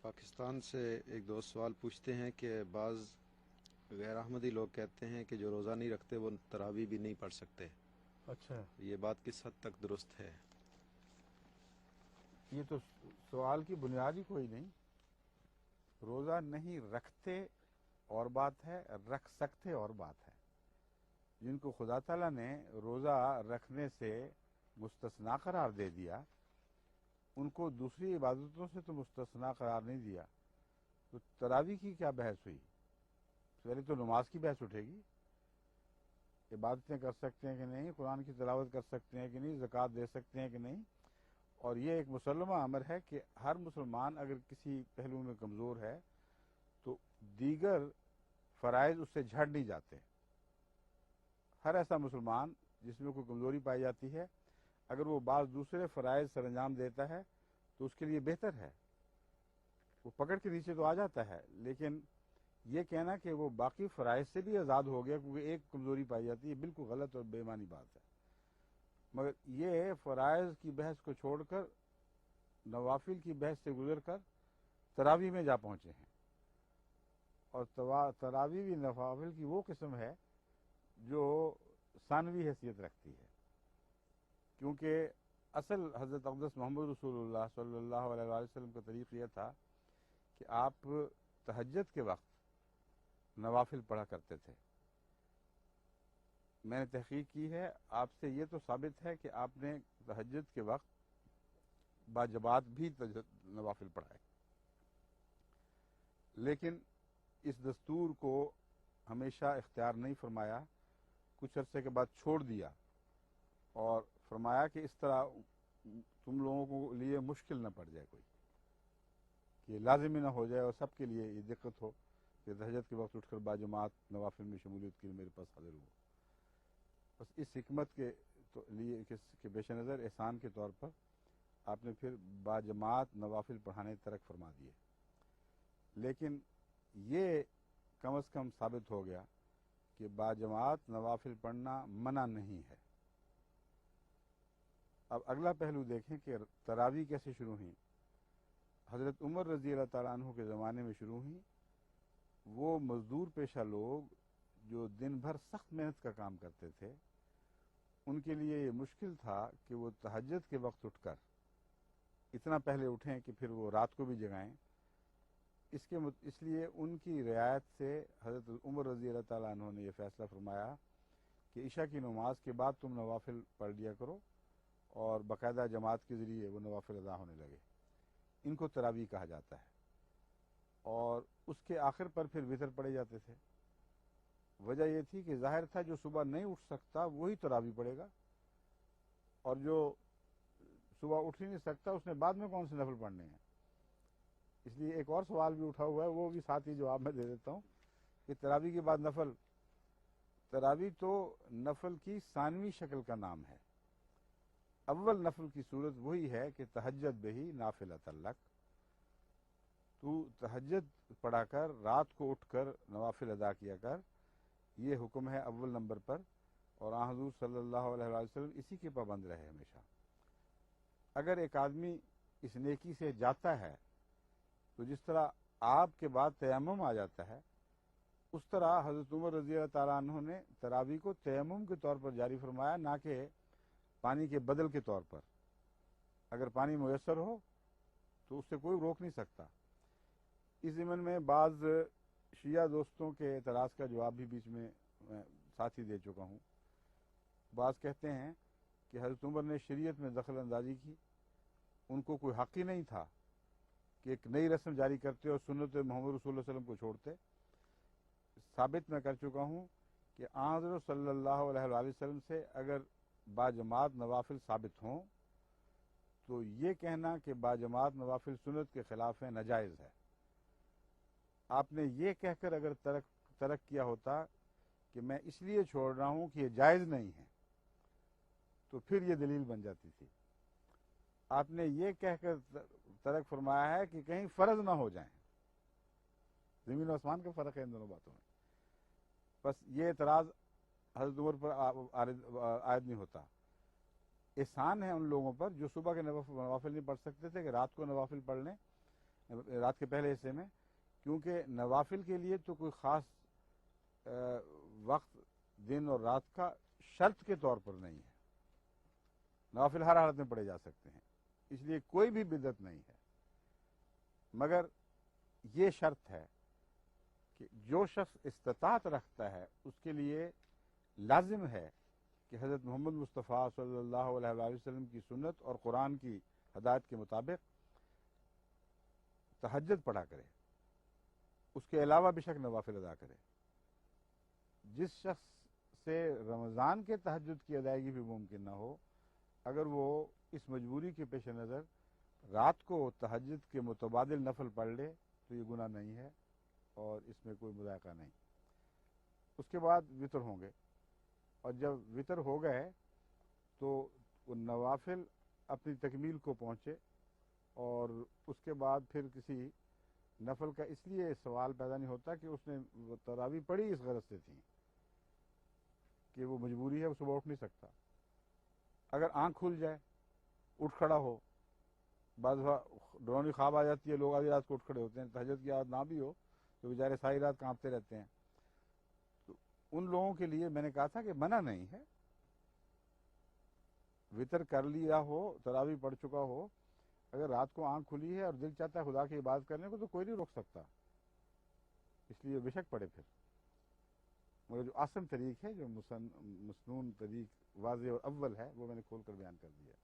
پاکستان سے ایک دوست سوال پوچھتے ہیں کہ بعض غیر احمدی لوگ کہتے ہیں کہ جو روزہ نہیں رکھتے وہ تراویح بھی نہیں پڑھ سکتے. اچھا، یہ بات کس حد تک درست ہے؟ یہ تو سوال کی بنیاد ہی کوئی نہیں. روزہ نہیں رکھتے اور بات ہے، رکھ سکتے اور بات ہے. جن کو خدا تعالیٰ نے روزہ رکھنے سے مستثنا قرار دے دیا، ان کو دوسری عبادتوں سے تو مستثنا قرار نہیں دیا. تو تراویح کی کیا بحث ہوئی؟ پہلے تو نماز کی بحث اٹھے گی. عبادتیں کر سکتے ہیں کہ نہیں، قرآن کی تلاوت کر سکتے ہیں کہ نہیں، زکوٰۃ دے سکتے ہیں کہ نہیں. اور یہ ایک مسلمہ امر ہے کہ ہر مسلمان اگر کسی پہلو میں کمزور ہے تو دیگر فرائض اس سے جھڑ نہیں جاتے. ہر ایسا مسلمان جس میں کوئی کمزوری پائی جاتی ہے، اگر وہ بعض دوسرے فرائض سر انجام دیتا ہے تو اس کے لیے بہتر ہے، وہ پکڑ کے نیچے تو آ جاتا ہے. لیکن یہ کہنا کہ وہ باقی فرائض سے بھی آزاد ہو گیا کیونکہ ایک کمزوری پائی جاتی ہے، بالکل غلط اور بے ایمانی بات ہے. مگر یہ فرائض کی بحث کو چھوڑ کر نوافل کی بحث سے گزر کر تراویح میں جا پہنچے ہیں. اور تراویح بھی نوافل کی وہ قسم ہے جو ثانوی حیثیت رکھتی ہے، کیونکہ اصل حضرت اقدس محمد رسول اللہ صلی اللہ علیہ وآلہ وسلم کا طریق یہ تھا کہ آپ تہجد کے وقت نوافل پڑھا کرتے تھے. میں نے تحقیق کی ہے، آپ سے یہ تو ثابت ہے کہ آپ نے تہجد کے وقت باجماعت بھی نوافل پڑھائے، لیکن اس دستور کو ہمیشہ اختیار نہیں فرمایا. کچھ عرصے کے بعد چھوڑ دیا اور فرمایا کہ اس طرح تم لوگوں کو لیے مشکل نہ پڑ جائے کوئی، کہ لازمی نہ ہو جائے اور سب کے لیے یہ دقت ہو کہ تہجد کے وقت اٹھ کر باجماعت نوافل میں شمولیت کے لیے میرے پاس حاضر ہو. بس اس حکمت کے لیے کے پیش نظر احسان کے طور پر آپ نے پھر باجماعت نوافل پڑھانے ترک فرما دیے. لیکن یہ کم از کم ثابت ہو گیا کہ باجماعت نوافل پڑھنا منع نہیں ہے. اب اگلا پہلو دیکھیں کہ تراویح کیسے شروع ہوئی. حضرت عمر رضی اللہ تعالیٰ عنہ کے زمانے میں شروع ہوئی. وہ مزدور پیشہ لوگ جو دن بھر سخت محنت کا کام کرتے تھے، ان کے لیے یہ مشکل تھا کہ وہ تہجد کے وقت اٹھ کر اتنا پہلے اٹھیں کہ پھر وہ رات کو بھی جگائیں. اس لیے ان کی رعایت سے حضرت عمر رضی اللہ تعالیٰ عنہ نے یہ فیصلہ فرمایا کہ عشاء کی نماز کے بعد تم نوافل پڑھ لیا کرو، اور باقاعدہ جماعت کے ذریعے وہ نوافل ادا ہونے لگے. ان کو تراویح کہا جاتا ہے. اور اس کے آخر پر پھر وتر پڑھے جاتے تھے. وجہ یہ تھی کہ ظاہر تھا جو صبح نہیں اٹھ سکتا وہی تراویح پڑھے گا، اور جو صبح اٹھ ہی نہیں سکتا اس نے بعد میں کون سے نفل پڑھنے ہیں. اس لیے ایک اور سوال بھی اٹھا ہوا ہے، وہ بھی ساتھ ہی جواب میں دے دیتا ہوں کہ تراویح کے بعد نفل. تراویح تو نفل کی ثانوی شکل کا نام ہے. اول نفل کی صورت وہی ہے کہ تہجد بہی نافلۃ لک، تو تہجد پڑھا کر رات کو اٹھ کر نوافل ادا کیا کر. یہ حکم ہے اول نمبر پر، اور آن حضور صلی اللہ علیہ وآلہ وسلم اسی کے پابند رہے ہمیشہ. اگر ایک آدمی اس نیکی سے جاتا ہے تو جس طرح آپ کے بعد تیمم آ جاتا ہے، اس طرح حضرت عمر رضی اللہ تعالیٰ عنہ نے تراویح کو تیمم کے طور پر جاری فرمایا، نہ کہ پانی کے بدل کے طور پر. اگر پانی میسر ہو تو اس سے کوئی روک نہیں سکتا. اس ضمن میں بعض شیعہ دوستوں کے اعتراض کا جواب بھی بیچ میں ساتھ ہی دے چکا ہوں. بعض کہتے ہیں کہ حضرت عمر نے شریعت میں دخل اندازی کی، ان کو کوئی حق ہی نہیں تھا کہ ایک نئی رسم جاری کرتے اور سنت محمد رسول اللہ علیہ وسلم کو چھوڑتے. ثابت میں کر چکا ہوں کہ آن حضرت صلی اللہ علیہ وآلہ وسلم سے اگر باجماعت نوافل ثابت ہوں تو یہ کہنا کہ باجماعت نوافل سنت کے خلاف ہے ناجائز ہے. آپ نے یہ کہہ کر اگر ترک کیا ہوتا کہ میں اس لیے چھوڑ رہا ہوں کہ یہ جائز نہیں ہے تو پھر یہ دلیل بن جاتی تھی. آپ نے یہ کہہ کر ترک فرمایا ہے کہ کہیں فرض نہ ہو جائیں. زمین و آسمان کا فرق ہے ان دونوں باتوں میں. بس یہ اعتراض حضرت عمر پر عائد نہیں ہوتا. احسان ہے ان لوگوں پر جو صبح کے نوافل نہیں پڑھ سکتے تھے کہ رات کو نوافل پڑھ لیں. رات کے پہلے حصے میں، کیونکہ نوافل کے لیے تو کوئی خاص وقت دن اور رات کا شرط کے طور پر نہیں ہے، نوافل ہر حالت میں پڑھے جا سکتے ہیں، اس لیے کوئی بھی بدعت نہیں ہے، مگر یہ شرط ہے کہ جو شخص استطاعت رکھتا ہے اس کے لیے لازم ہے کہ حضرت محمد مصطفیٰ صلی اللہ علیہ وآلہ وسلم کی سنت اور قرآن کی ہدایت کے مطابق تہجد پڑھا کرے، اس کے علاوہ بے شک نوافل ادا کرے۔ جس شخص سے رمضان کے تہجد کی ادائیگی بھی ممکن نہ ہو، اگر وہ اس مجبوری کے پیش نظر رات کو تہجد کے متبادل نفل پڑھ لے تو یہ گناہ نہیں ہے اور اس میں کوئی مذائقہ نہیں۔ اس کے بعد وطر ہوں گے، اور جب وطر ہو گئے تو وہ نوافل اپنی تکمیل کو پہنچے، اور اس کے بعد پھر کسی نفل کا اس لیے سوال پیدا نہیں ہوتا کہ اس نے وہ تراویح پڑھی اس غرض سے تھی کہ وہ مجبوری ہے، وہ صبح اٹھ نہیں سکتا۔ اگر آنکھ کھل جائے، اٹھ کھڑا ہو، بعض ڈرونی خواب آ جاتی ہے، لوگ آدھی رات کو اٹھ کھڑے ہوتے ہیں، تہجد کی عادت نہ بھی ہو تو بیچارے ساری رات کانپتے رہتے ہیں، تو ان لوگوں کے لیے میں نے کہا تھا کہ منع نہیں ہے، وطر کر لیا ہو، تراویح پڑھ چکا ہو، اگر رات کو آنکھ کھلی ہے اور دل چاہتا ہے خدا کی عبادت کرنے کو تو کوئی نہیں روک سکتا، اس لیے بے شک پڑھے پھر۔ مگر جو آسن طریق ہے، جو مسنون طریق واضح اور اول ہے، وہ میں نے کھول کر بیان کر دیا۔